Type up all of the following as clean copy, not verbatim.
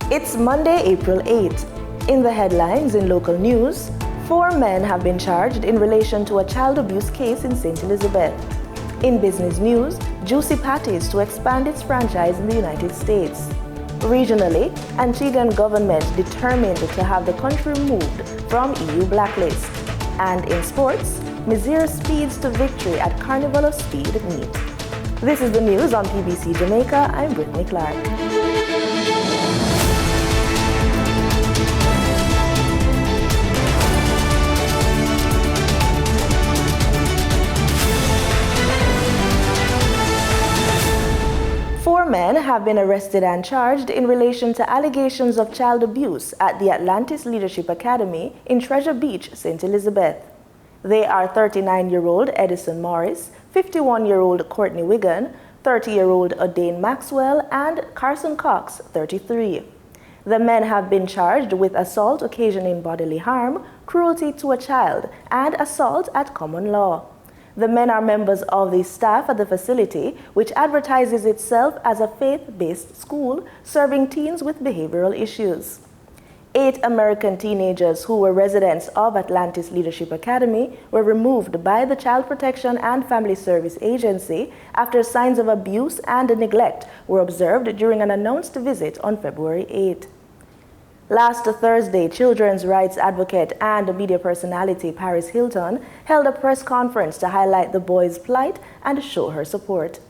It's Monday, April 8th. In the headlines in local news, 4 men have been charged in relation to a child abuse case in St. Elizabeth. In business news, Juicy Patties to expand its franchise in the United States. Regionally, Antiguan government determined to have the country removed from EU blacklist. And in sports, Mizer speeds to victory at Carnival of Speed meet. This is the news on PBC Jamaica. I'm Brittany Clark. Four men have been arrested and charged in relation to allegations of child abuse at the Atlantis Leadership Academy in Treasure Beach, St. Elizabeth. They are 39-year-old Edison Morris, 51-year-old Courtney Wigan, 30-year-old Adane Maxwell, and Carson Cox, 33. The men have been charged with assault occasioning bodily harm, cruelty to a child, and assault at common law. The men are members of the staff at the facility, which advertises itself as a faith-based school serving teens with behavioral issues. 8 American teenagers who were residents of Atlantis Leadership Academy were removed by the Child Protection and Family Service Agency after signs of abuse and neglect were observed during an announced visit on February 8. Last Thursday, children's rights advocate and media personality Paris Hilton held a press conference to highlight the boys' plight and show her support.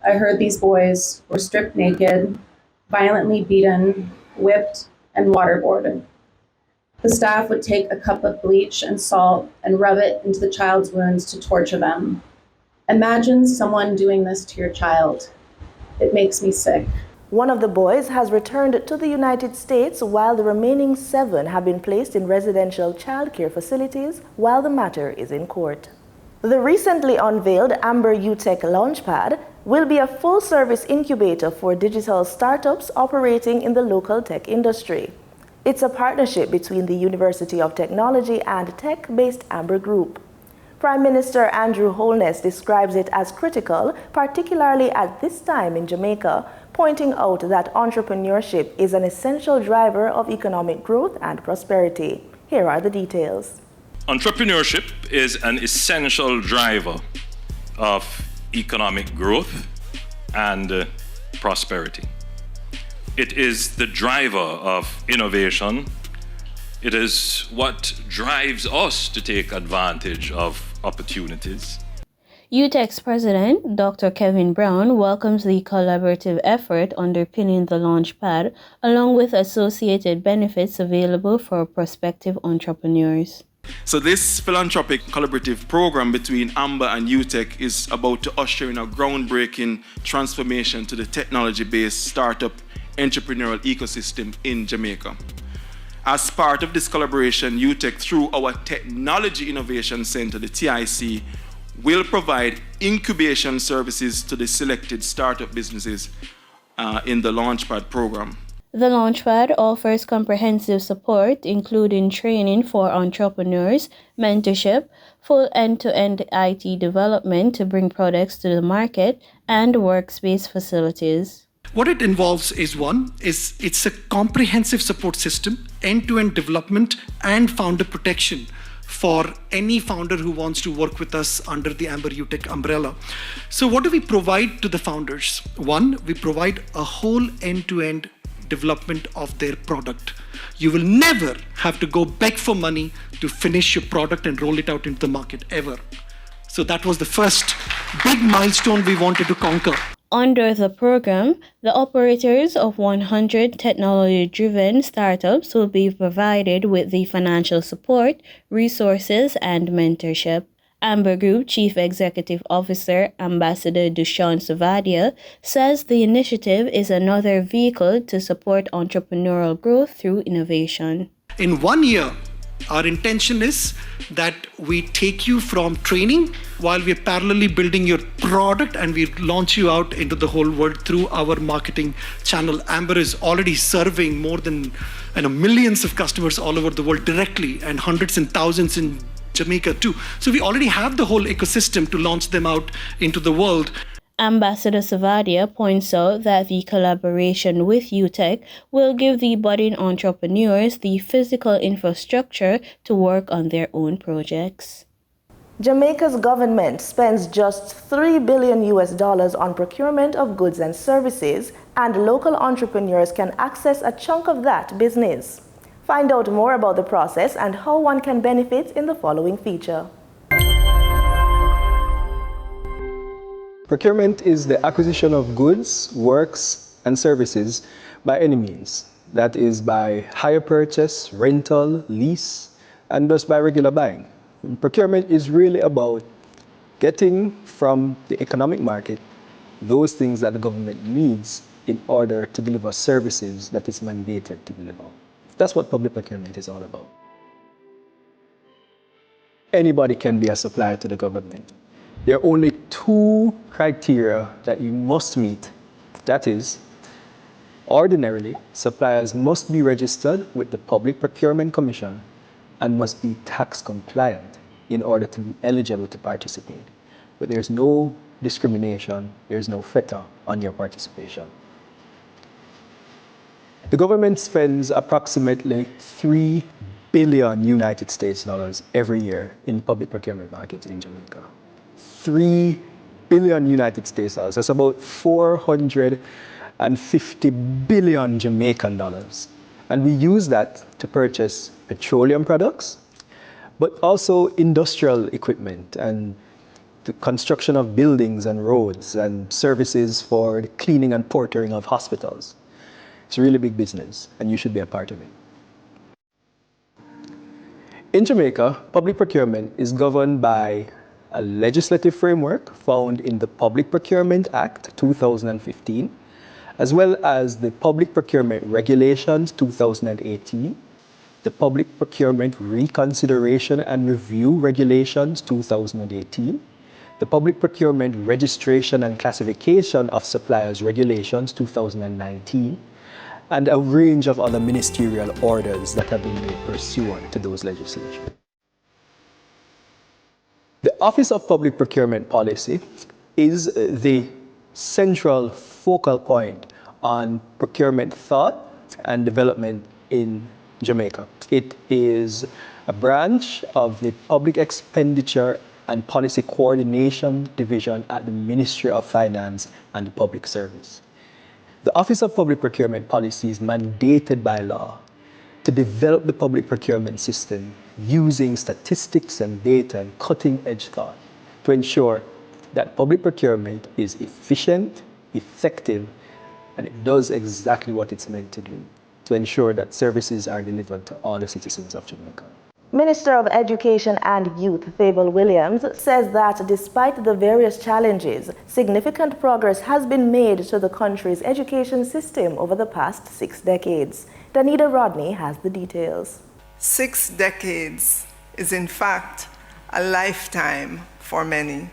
I heard these boys were stripped naked, violently beaten, whipped, and waterboarded. The staff would take a cup of bleach and salt and rub it into the child's wounds to torture them. Imagine someone doing this to your child. It makes me sick. One of the boys has returned to the United States while the remaining 7 have been placed in residential child care facilities while the matter is in court. The recently unveiled Amber Utch Launchpad will be a full-service incubator for digital startups operating in the local tech industry. It's a partnership between the University of Technology and tech-based Amber Group. Prime Minister Andrew Holness describes it as critical, particularly at this time in Jamaica, pointing out that entrepreneurship is an essential driver of economic growth and prosperity. Here are the details. Entrepreneurship is an essential driver of economic growth and prosperity. It is the driver of innovation. It is what drives us to take advantage of opportunities. Utch's president, Dr. Kevin Brown, welcomes the collaborative effort underpinning the Launchpad, along with associated benefits available for prospective entrepreneurs. So this philanthropic collaborative program between Amber and Utch is about to usher in a groundbreaking transformation to the technology-based startup entrepreneurial ecosystem in Jamaica. As part of this collaboration, Utch, through our Technology Innovation Center, the TIC, will provide incubation services to the selected startup businesses in the Launchpad program. The Launchpad offers comprehensive support, including training for entrepreneurs, mentorship, full end-to-end IT development to bring products to the market, and workspace facilities. What it involves is it's a comprehensive support system, end-to-end development, and founder protection for any founder who wants to work with us under the Amber Utch umbrella. So what do we provide to the founders? 1, we provide a whole end-to-end development of their product. You will never have to go beg for money to finish your product and roll it out into the market, ever. So that was the first big milestone we wanted to conquer. Under the program, the operators of 100 technology-driven startups will be provided with the financial support, resources, and mentorship. Amber Group Chief Executive Officer Ambassador Dushan Savadia says the initiative is another vehicle to support entrepreneurial growth through innovation. In 1 year, our intention is that we take you from training while we're parallelly building your product, and we launch you out into the whole world through our marketing channel. Amber is already serving more than millions of customers all over the world directly, and hundreds and thousands in Jamaica too. So we already have the whole ecosystem to launch them out into the world. Ambassador Savadia points out that the collaboration with Utch will give the budding entrepreneurs the physical infrastructure to work on their own projects. Jamaica's government spends just $3 billion on procurement of goods and services, and local entrepreneurs can access a chunk of that business. Find out more about the process and how one can benefit in the following feature. Procurement is the acquisition of goods, works, and services by any means. That is by hire purchase, rental, lease, and thus by regular buying. Procurement is really about getting from the economic market those things that the government needs in order to deliver services that is mandated to deliver. That's what public procurement is all about. Anybody can be a supplier to the government. There are only two criteria that you must meet. That is, ordinarily, suppliers must be registered with the Public Procurement Commission and must be tax compliant in order to be eligible to participate. But there's no discrimination, there's no fetter on your participation. The government spends approximately $3 billion United States dollars every year in public procurement markets in Jamaica. $3 billion United States dollars. That's about 450 billion Jamaican dollars. And we use that to purchase petroleum products, but also industrial equipment and the construction of buildings and roads and services for the cleaning and portering of hospitals. It's a really big business, and you should be a part of it. In Jamaica, public procurement is governed by a legislative framework found in the Public Procurement Act 2015, as well as the Public Procurement Regulations 2018, the Public Procurement Reconsideration and Review Regulations 2018, the Public Procurement Registration and Classification of Suppliers Regulations 2019, and a range of other ministerial orders that have been made pursuant to those legislation. The Office of Public Procurement Policy is the central focal point on procurement thought and development in Jamaica. It is a branch of the Public Expenditure and Policy Coordination Division at the Ministry of Finance and Public Service. The Office of Public Procurement Policy is mandated by law to develop the public procurement system using statistics and data and cutting-edge thought to ensure that public procurement is efficient, effective, and it does exactly what it's meant to do, to ensure that services are delivered to all the citizens of Jamaica. Minister of Education and Youth Fable Williams says that despite the various challenges, significant progress has been made to the country's education system over the past 6 decades. Danita Rodney has the details. 6 decades is in fact a lifetime for many,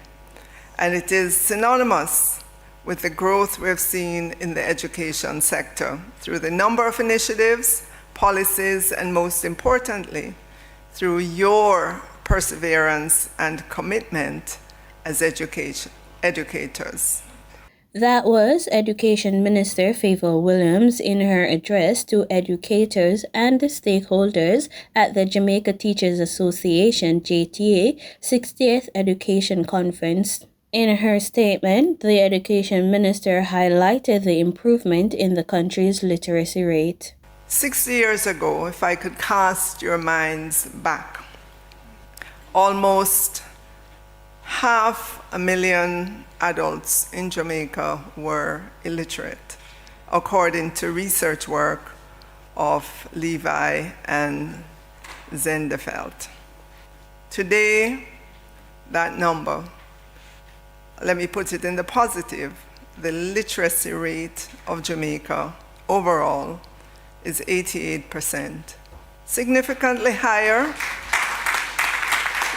and it is synonymous with the growth we've seen in the education sector through the number of initiatives, policies, and most importantly, through your perseverance and commitment as educators. That was Education Minister Fable Williams in her address to educators and stakeholders at the Jamaica Teachers Association JTA 60th Education Conference. In her statement, the Education Minister highlighted the improvement in the country's literacy rate. 60 years ago, if I could cast your minds back, almost 500,000 adults in Jamaica were illiterate, according to research work of Levi and Zendefeld. Today, that number, let me put it in the positive, the literacy rate of Jamaica overall is 88%. Significantly higher.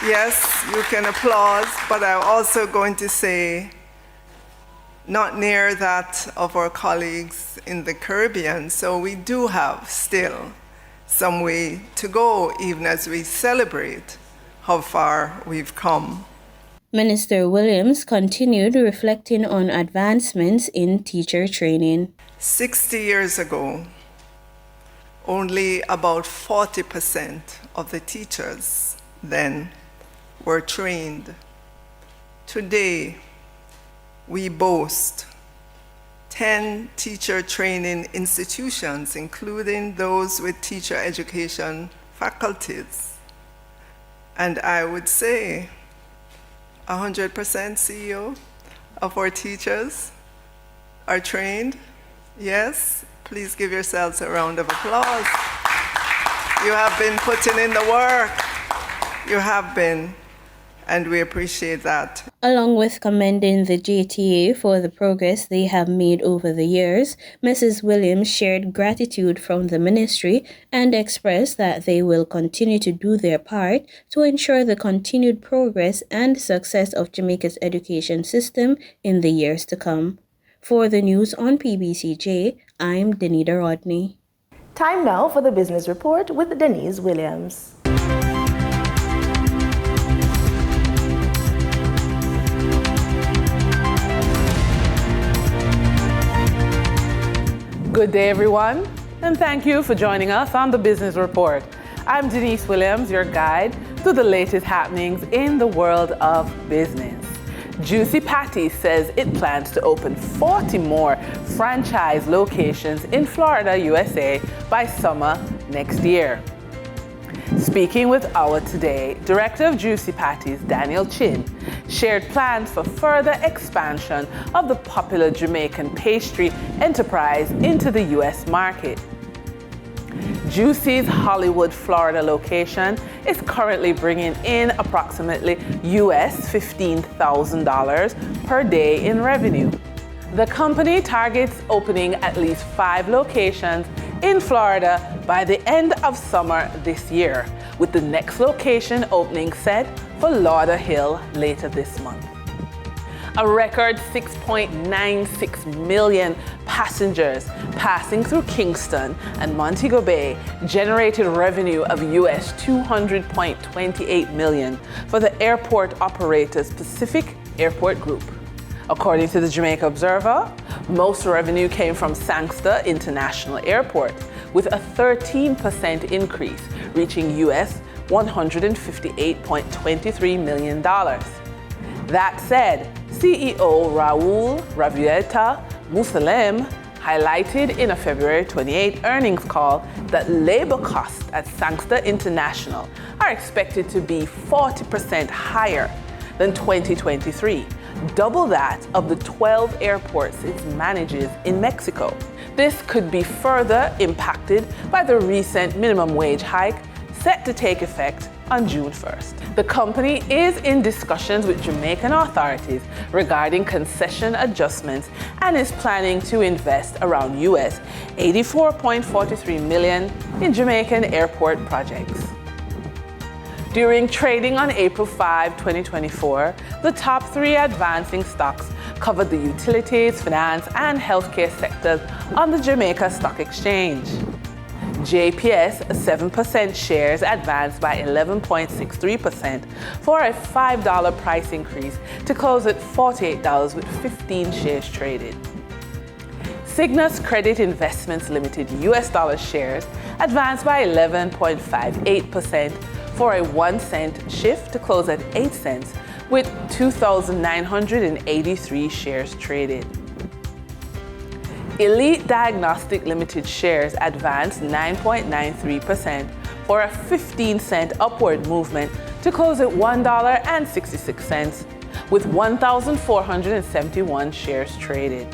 Yes, you can applaud, but I'm also going to say not near that of our colleagues in the Caribbean. So we do have still some way to go, even as we celebrate how far we've come. Minister Williams continued reflecting on advancements in teacher training. 60 years ago, only about 40% of the teachers then were trained. Today, we boast 10 teacher training institutions, including those with teacher education faculties. And I would say 100% CEO of our teachers are trained. Yes, please give yourselves a round of applause. You have been putting in the work. You have been, and we appreciate that. Along with commending the JTA for the progress they have made over the years, Mrs. Williams shared gratitude from the ministry and expressed that they will continue to do their part to ensure the continued progress and success of Jamaica's education system in the years to come. For the news on PBCJ, I'm Danita Rodney. Time now for the business report with Denise Williams. Good day, everyone, and thank you for joining us on the Business Report. I'm Denise Williams, your guide to the latest happenings in the world of business. Juicy Patty says it plans to open 40 more franchise locations in Florida, USA by summer next year. Speaking with Our Today, Director of Juicy Patties, Daniel Chin, shared plans for further expansion of the popular Jamaican pastry enterprise into the U.S. market. Juicy's Hollywood, Florida location is currently bringing in approximately US $15,000 per day in revenue. The company targets opening at least 5 locations in Florida by the end of summer this year, with the next location opening set for Lauderhill later this month. A record 6.96 million passengers passing through Kingston and Montego Bay generated revenue of US $200.28 million for the airport operator's Pacific Airport Group. According to the Jamaica Observer, most revenue came from Sangster International Airport, with a 13% increase, reaching US $158.23 million. That said, CEO Raul Ravieta Musalem highlighted in a February 28 earnings call that labor costs at Sangster International are expected to be 40% higher than 2023, double that of the 12 airports it manages in Mexico. This could be further impacted by the recent minimum wage hike set to take effect on June 1st. The company is in discussions with Jamaican authorities regarding concession adjustments and is planning to invest around US $84.43 million in Jamaican airport projects. During trading on April 5, 2024, the top 3 advancing stocks covered the utilities, finance, and healthcare sectors on the Jamaica Stock Exchange. JPS 7% shares advanced by 11.63% for a $5 price increase to close at $48 with 15 shares traded. Cygnus Credit Investments Limited US dollar shares advanced by 11.58% for a 1-cent shift to close at 8 cents with 2,983 shares traded. Elite Diagnostic Limited shares advanced 9.93% for a 15-cent upward movement to close at $1.66 with 1,471 shares traded.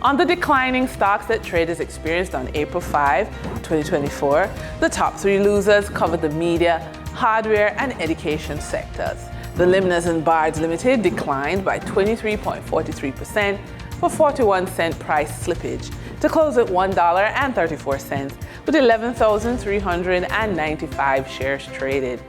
On the declining stocks that traders experienced on April 5, 2024, the top 3 losers covered the media, hardware, and education sectors. The Limners and Bards Limited declined by 23.43% for 41-cent price slippage to close at $1.34 with 11,395 shares traded.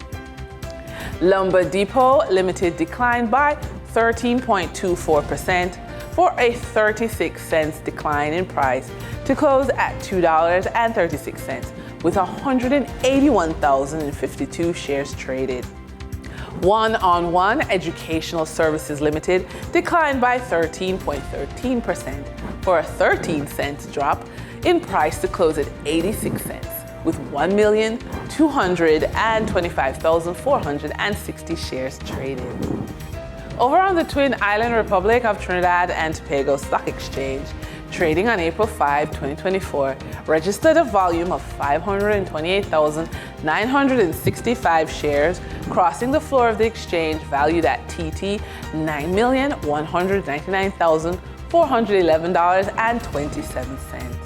Lumber Depot Limited declined by 13.24% for a 36 cents decline in price to close at $2.36 with 181,052 shares traded. One-on-One Educational Services Limited declined by 13.13% for a 13-cent drop in price to close at 86 cents, with 1,225,460 shares traded. Over on the Twin Island Republic of Trinidad and Tobago Stock Exchange, trading on April 5, 2024, registered a volume of 528,965 shares, crossing the floor of the exchange valued at TT $9,199,411.27.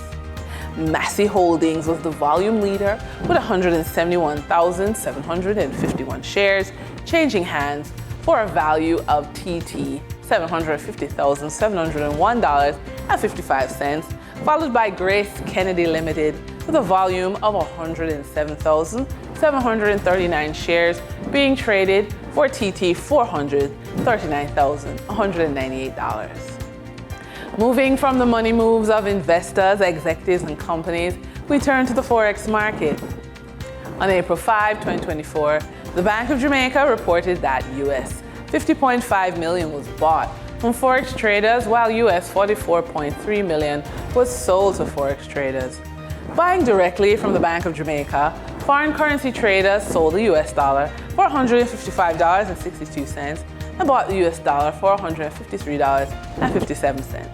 Massey Holdings was the volume leader with 171,751 shares changing hands for a value of TT $750,701.55, followed by Grace Kennedy Limited with a volume of 107,739 shares being traded for TT $439,198. Moving from the money moves of investors, executives, and companies, we turn to the Forex market. On April 5, 2024, the Bank of Jamaica reported that US $50.5 million was bought from Forex traders, while US $44.3 million was sold to Forex traders. Buying directly from the Bank of Jamaica, foreign currency traders sold the US dollar for $155.62 and bought the US dollar for $153.57.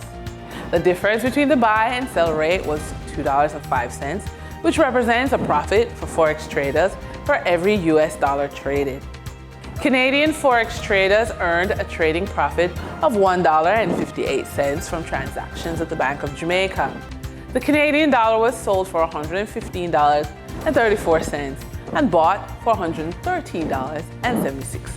The difference between the buy and sell rate was $2.05, which represents a profit for Forex traders for every US dollar traded. Canadian Forex traders earned a trading profit of $1.58 from transactions at the Bank of Jamaica. The Canadian dollar was sold for $115.34 and bought for $113.76.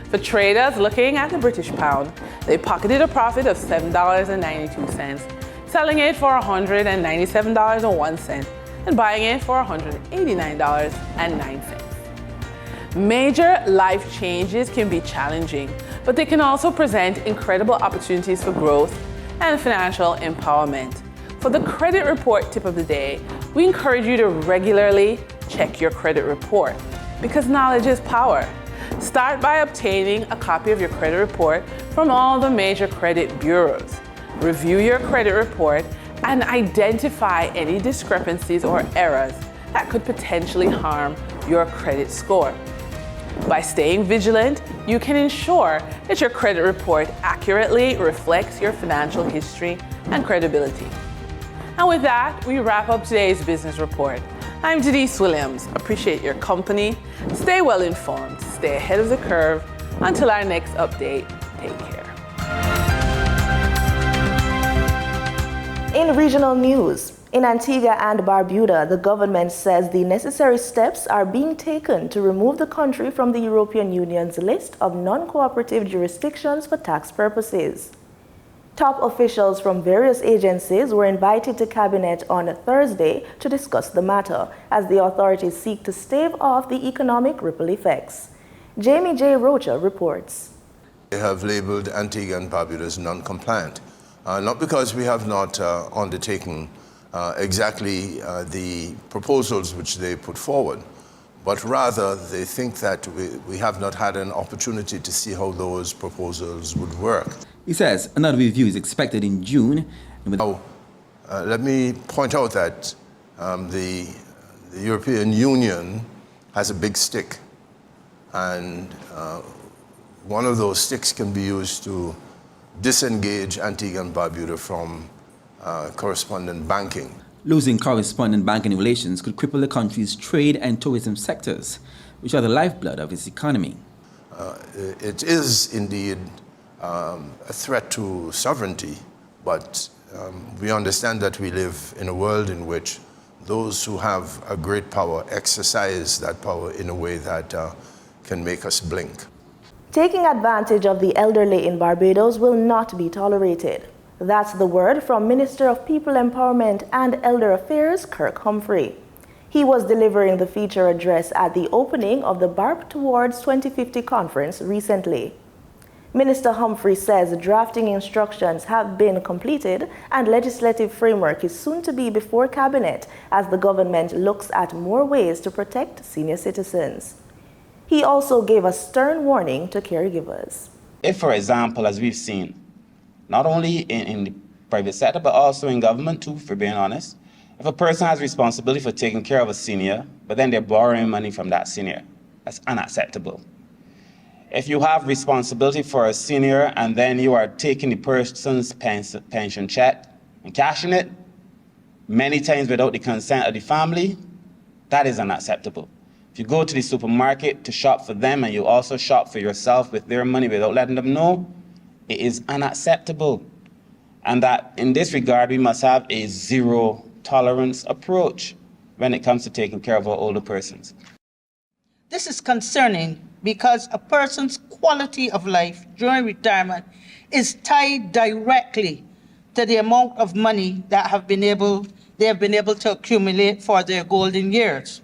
For traders looking at the British pound, they pocketed a profit of $7.92, selling it for $197.01 and buying it for $189.09. Major life changes can be challenging, but they can also present incredible opportunities for growth and financial empowerment. For the credit report tip of the day, we encourage you to regularly check your credit report because knowledge is power. Start by obtaining a copy of your credit report from all the major credit bureaus. Review your credit report and identify any discrepancies or errors that could potentially harm your credit score. By staying vigilant, you can ensure that your credit report accurately reflects your financial history and credibility. And with that, we wrap up today's business report. I'm Denise Williams. Appreciate your company. Stay well informed, stay ahead of the curve. Until our next update, take care. In regional news, in Antigua and Barbuda, the government says the necessary steps are being taken to remove the country from the European Union's list of non-cooperative jurisdictions for tax purposes. Top officials from various agencies were invited to Cabinet on Thursday to discuss the matter as the authorities seek to stave off the economic ripple effects. Jamie J. Rocha reports. They have labeled Antigua and Barbuda as non-compliant, not because we have not undertaken exactly the proposals which they put forward, but rather they think that we have not had an opportunity to see how those proposals would work. He says another review is expected in June. Now, let me point out that the European Union has a big stick, and one of those sticks can be used to disengage Antigua and Barbuda from correspondent banking. Losing correspondent banking relations could cripple the country's trade and tourism sectors, which are the lifeblood of its economy. It is indeed a threat to sovereignty, but we understand that we live in a world in which those who have a great power exercise that power in a way that can make us blink. Taking advantage of the elderly in Barbados will not be tolerated. That's the word from Minister of People Empowerment and Elder Affairs, Kirk Humphrey. He was delivering the feature address at the opening of the BARP Towards 2050 conference recently. Minister Humphrey says drafting instructions have been completed and legislative framework is soon to be before Cabinet as the government looks at more ways to protect senior citizens. He also gave a stern warning to caregivers. If, for example, as we've seen, not only in the private sector, but also in government too, for being honest, if a person has responsibility for taking care of a senior, but then they're borrowing money from that senior, that's unacceptable. If you have responsibility for a senior and then you are taking the person's pension check and cashing it, many times without the consent of the family, that is unacceptable. If you go to the supermarket to shop for them and you also shop for yourself with their money without letting them know, it is unacceptable. And that in this regard, we must have a zero tolerance approach when it comes to taking care of our older persons. This is concerning because a person's quality of life during retirement is tied directly to the amount of money that they have been able to accumulate for their golden years.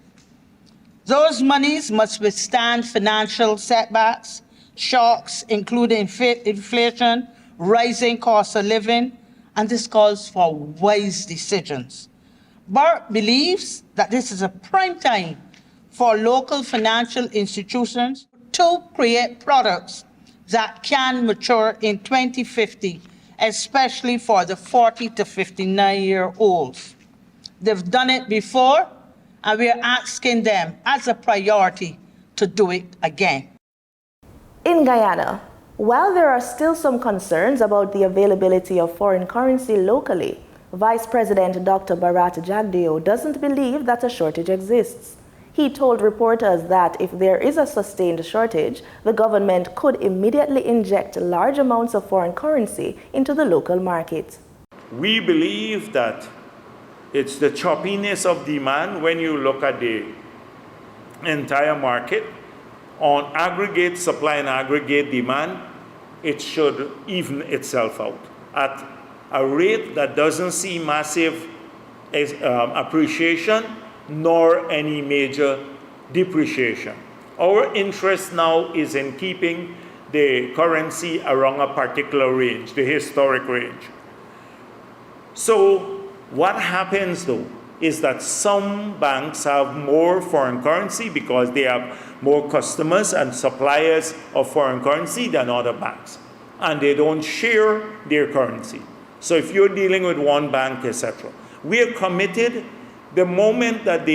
Those monies must withstand financial setbacks, shocks, including inflation, rising cost of living, and this calls for wise decisions. BART believes that this is a prime time for local financial institutions to create products that can mature in 2050, especially for the 40 to 59-year-olds. They've done it before, and we are asking them as a priority to do it again. In Guyana, while there are still some concerns about the availability of foreign currency locally, Vice President Dr. Bharat Jagdeo doesn't believe that a shortage exists. He told reporters that if there is a sustained shortage, the government could immediately inject large amounts of foreign currency into the local market. We believe that it's the choppiness of demand when you look at the entire market. On aggregate supply and aggregate demand, it should even itself out at a rate that doesn't see massive appreciation nor any major depreciation. Our interest now is in keeping the currency around a particular range, the historic range. So what happens though is that some banks have more foreign currency because they have more customers and suppliers of foreign currency than other banks, and they don't share their currency. So if you're dealing with one bank, etc., we are committed. The moment that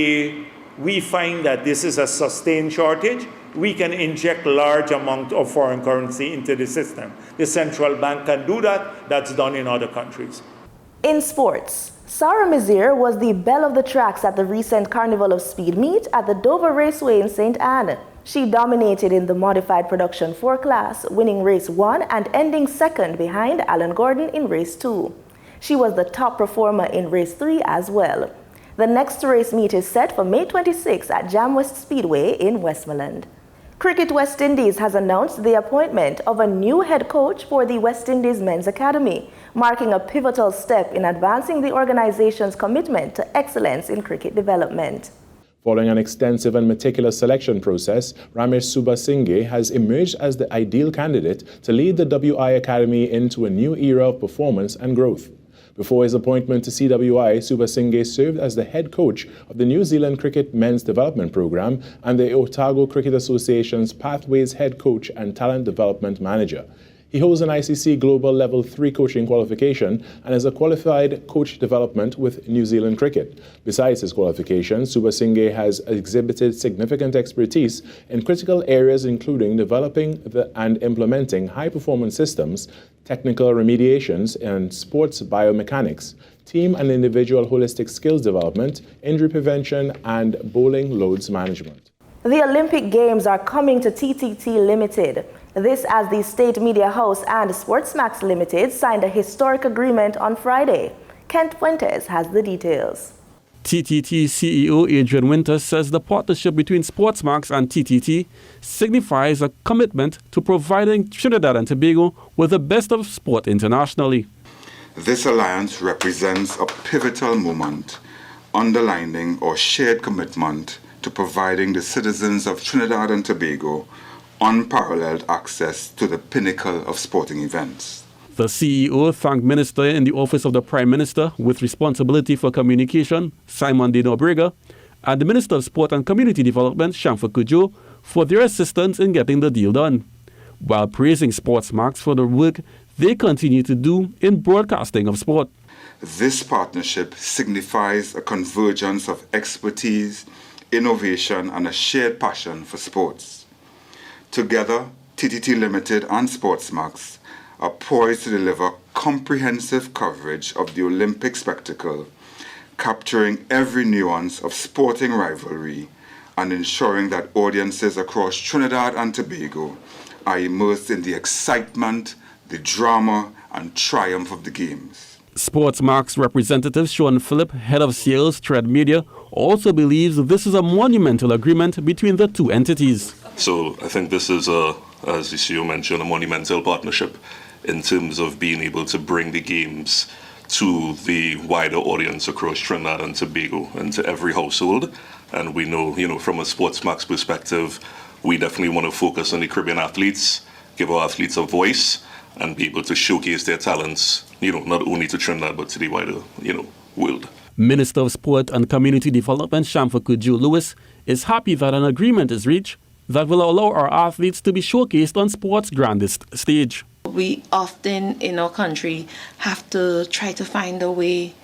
we find that this is a sustained shortage, we can inject large amount of foreign currency into the system. The central bank can do that. That's done in other countries. In sports, SAR Mizer was the belle of the tracks at the recent Carnival of Speed meet at the Dover Raceway in St. Anne. She dominated in the modified production 4 class, winning race 1 and ending second behind Alan Gordon in race 2. She was the top performer in race 3 as well. The next race meet is set for May 26 at Jam West Speedway in Westmoreland. Cricket West Indies has announced the appointment of a new head coach for the West Indies Men's Academy, marking a pivotal step in advancing the organization's commitment to excellence in cricket development. Following an extensive and meticulous selection process, Ramesh Subasinghe has emerged as the ideal candidate to lead the WI Academy into a new era of performance and growth. Before his appointment to CWI, Subasinghe served as the head coach of the New Zealand Cricket Men's Development Program and the Otago Cricket Association's Pathways head coach and talent development manager. He holds an ICC Global Level 3 coaching qualification and is a qualified coach development with New Zealand Cricket. Besides his qualifications, Subasinghe has exhibited significant expertise in critical areas including developing and implementing high-performance systems, technical remediations, and sports biomechanics, team and individual holistic skills development, injury prevention, and bowling loads management. The Olympic Games are coming to TTT Limited. This as the State Media House and Sportsmax Limited signed a historic agreement on Friday. Kent Fuentes has the details. TTT CEO Adrian Winters says the partnership between Sportsmax and TTT signifies a commitment to providing Trinidad and Tobago with the best of sport internationally. This alliance represents a pivotal moment underlining our shared commitment to providing the citizens of Trinidad and Tobago unparalleled access to the pinnacle of sporting events. The CEO thanked Minister in the Office of the Prime Minister with responsibility for communication, Simon Dino Brega, and the Minister of Sport and Community Development, Shamfa Kujo, for their assistance in getting the deal done, while praising Sportsmax for the work they continue to do in broadcasting of sport. This partnership signifies a convergence of expertise, innovation, and a shared passion for sports. Together, TTT Limited and Sportsmax are poised to deliver comprehensive coverage of the Olympic spectacle, capturing every nuance of sporting rivalry and ensuring that audiences across Trinidad and Tobago are immersed in the excitement, the drama, and triumph of the games. Sportsmax representative Sean Phillip, head of sales, Thread Media, also believes this is a monumental agreement between the two entities. So I think this is, as the CEO mentioned, a monumental partnership in terms of being able to bring the games to the wider audience across Trinidad and Tobago and to every household. And we know, from a Sportsmax perspective, we definitely want to focus on the Caribbean athletes, give our athletes a voice, and be able to showcase their talents, not only to Trinidad, but to the wider, world. Minister of Sport and Community Development, Shamfa Joe Lewis, is happy that an agreement is reached that will allow our athletes to be showcased on sport's grandest stage. We often in our country have to try to find a way,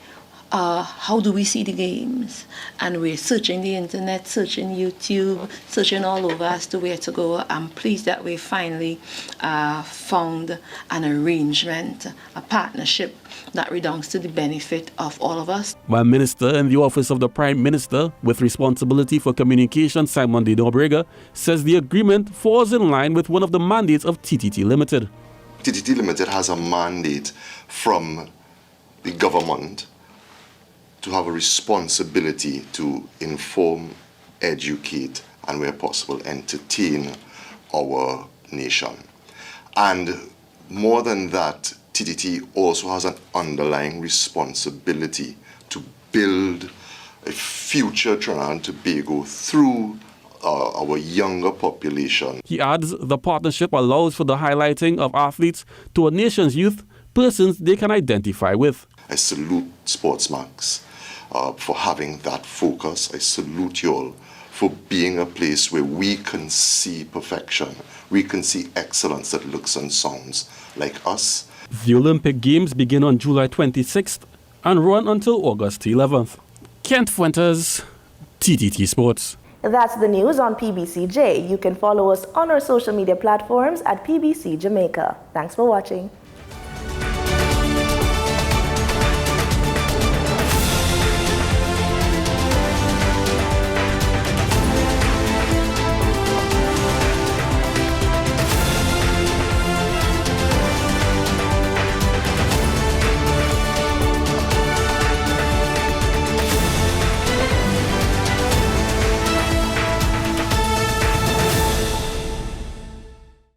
how do we see the games? And we're searching the internet, searching YouTube, searching all over as to where to go. I'm pleased that we finally found an arrangement, a partnership that redounds to the benefit of all of us. While Minister in the Office of the Prime Minister with responsibility for communication, Simon de Nobrega, says the agreement falls in line with one of the mandates of TTT Limited. TTT Limited has a mandate from the government to have a responsibility to inform, educate, and where possible, entertain our nation. And more than that, TTT also has an underlying responsibility to build a future Trinidad and Tobago through our younger population. He adds the partnership allows for the highlighting of athletes to a nation's youth, persons they can identify with. I salute Sportsmax for having that focus. I salute you all for being a place where we can see perfection, we can see excellence that looks and sounds like us. The Olympic Games begin on July 26th and run until August 11th. Kent Fuentes, TTT Sports. That's the news on PBCJ. You can follow us on our social media platforms at PBCJamaica. Thanks for watching.